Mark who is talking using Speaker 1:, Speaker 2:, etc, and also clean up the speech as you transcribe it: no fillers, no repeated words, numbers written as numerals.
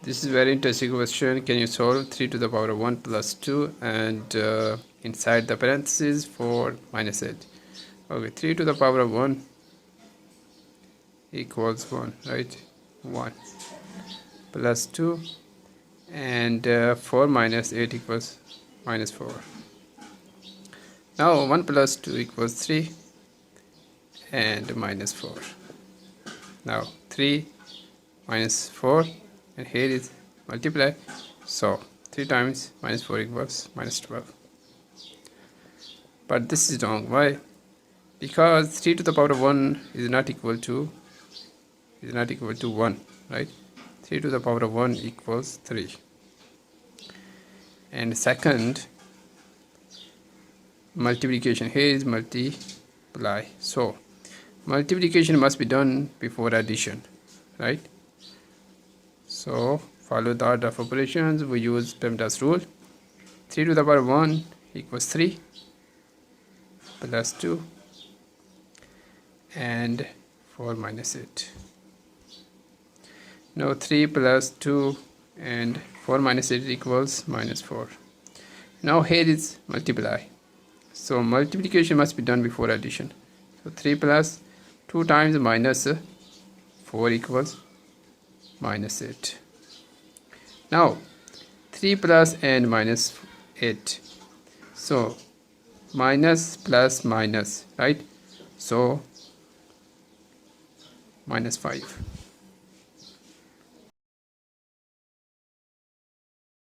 Speaker 1: This is very interesting question. Can you solve 3 to the power of 1 plus 2 and inside the parentheses 4 minus 8? Okay, 3 to the power of 1 equals 1, right? 1 plus 2 and 4 minus 8 equals minus 4. Now 1 plus 2 equals 3 and minus 4. Now 3 minus 4 and here is multiply, so 3 times minus 4 equals minus 12. But this is wrong. Why? Because 3 to the power of 1 is not equal to 1, right? 3 to the power of 1 equals 3. And second, multiplication, here is multiply, so multiplication must be done before addition, right? So follow the order of operations. We use PEMDAS rule. 3 to the power of 1 equals 3 plus 2 and 4 minus 8. Now 3 plus 2 and 4 minus 8 equals minus 4. Now here is multiply, so multiplication must be done before addition. So 3 plus 2 times minus 4 equals minus 8. Now 3 plus and minus 8, so minus plus minus, right? So minus 5.